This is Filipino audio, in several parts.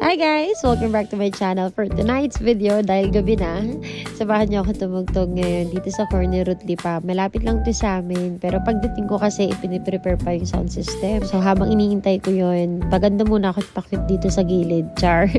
Hi guys! Welcome back to my channel for tonight's video. Dahil gabi na, samahan niyo ako tumugtog ngayon dito sa corner root lipa. Malapit lang to sa amin. Pero pagdating ko kasi, ipiniprepare pa yung sound system. So habang iniintay ko yun, paganda muna ako pakit dito sa gilid. Char.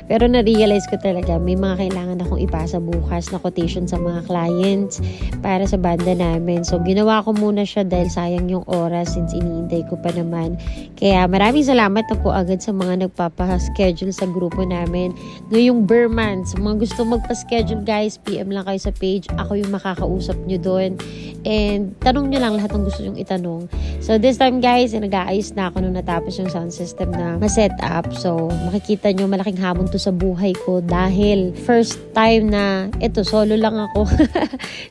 Pero na-realize ko talaga, may mga kailangan akong ipasa bukas na quotation sa mga clients para sa banda namin. So ginawa ko muna siya dahil sayang yung oras since iniintay ko pa naman. Kaya maraming salamat na po agad sa mga nagpapa-schedule sa grupo namin. Ngayong Burmans, mga gusto magpa-schedule guys, PM lang kayo sa page. Ako yung makakausap nyo doon. And tanong nyo lang lahat ng gusto nyong itanong. So this time guys, nag-aayos na ako nung natapos yung sound system na ma-set up. So makikita nyo, malaking hamon to sa buhay ko dahil first time na ito, solo lang ako.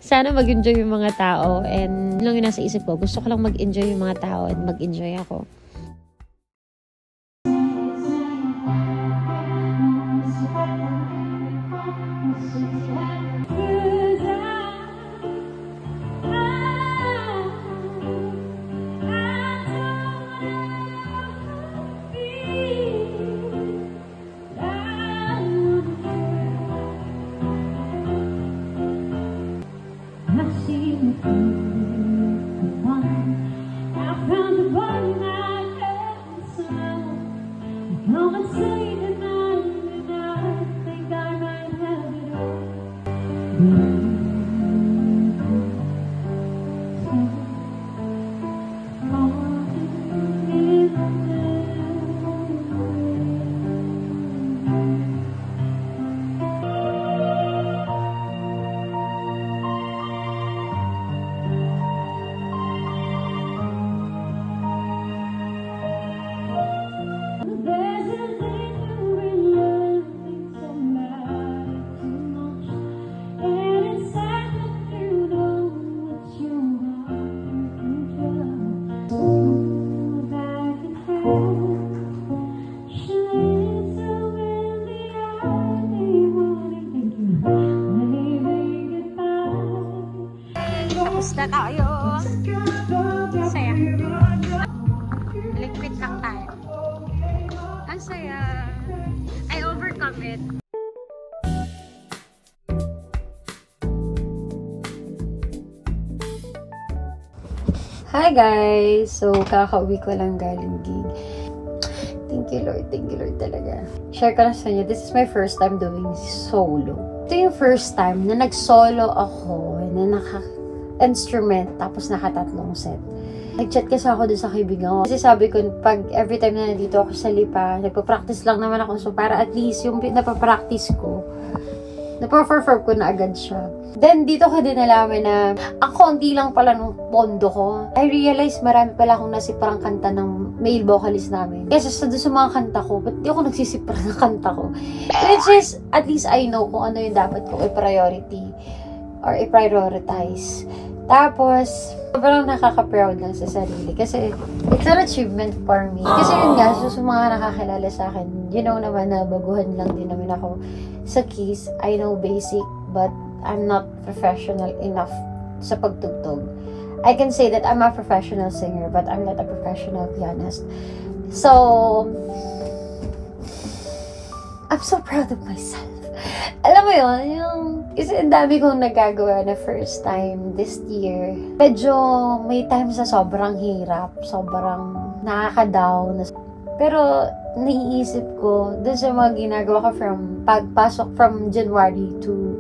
Sana mag-enjoy yung mga tao. And yun lang yung nasa isip ko. Gusto ko lang mag-enjoy yung mga tao and mag-enjoy ako. Tapos na tayo. Saya. Ligpit lang tayo. Ang saya. I overcome it. Hi guys! So, kakauwi ko lang galing gig. Thank you Lord talaga. Share ko lang sa inyo, this is my first time doing solo. Ito yung first time na nag-solo ako, na naka-instrument, tapos naka-tatlong set. Nag-chat kasi ako doon sa kaibigan ko. Kasi sabi ko, pag every time na nandito ako sa Lipa, nagpa-practice lang naman ako. So, para at least yung napapractice ko, na-perform ko na agad siya. Then, dito ko din nalaman na ang konti lang pala nung pondo ko. I realized marami pala akong nasiparang kanta ng male vocalist namin. Kasi sa mga kanta ko, ba't di ako nagsisipar ng kanta ko? Which is, at least I know kung ano yung dapat kong i-priority or i-prioritize. Tapos, sobrang nakaka-proud lang sa sarili. Kasi, it's an achievement for me. Kasi yun nga, so, sa mga nakakilala sa akin, you know naman na baguhan lang din naman ako sa keys. I know basic, but I'm not professional enough sa pagtugtog. I can say that I'm a professional singer, but I'm not a professional pianist. So, I'm so proud of myself. Alam mo yun, kasi ang dami kong nagagawa na first time this year. Medyo may times na sobrang hirap, sobrang nakaka-down. Pero naiisip ko, dun sa mga ginagawa ko from pagpasok from January to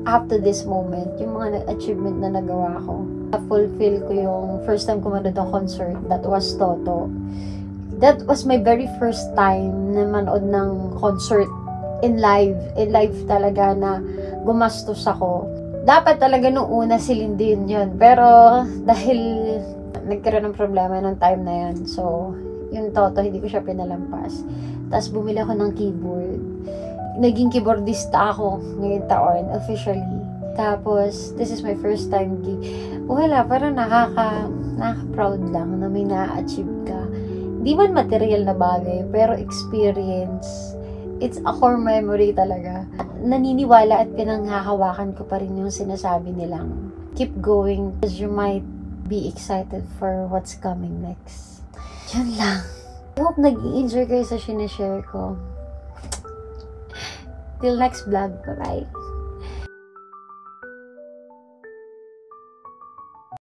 up to this moment, yung mga achievement na nagawa ko. Na-fulfill ko yung first time ko manood ng concert, that was Toto. That was my very first time na manood ng concert in live talaga na gumastos ako. Dapat talaga nung una si Lindin yun. Pero dahil nagkaroon ng problema nung time na yun, so yung Toto, hindi ko siya pinalampas. Tapos bumili ako ng keyboard. Naging keyboardista ako ngayong taon, officially. Tapos, this is my first time gig. Wala, parang nakaka-proud lang na may na-achieve ka. Di man material na bagay, pero experience. It's a core memory talaga. Naniniwala at pinanghahawakan ko pa rin yung sinasabi nilang keep going because you might be excited for what's coming next. Yun lang. I hope nag-i-enjoy kayo sa sinashare ko. Till next vlog. Bye-bye.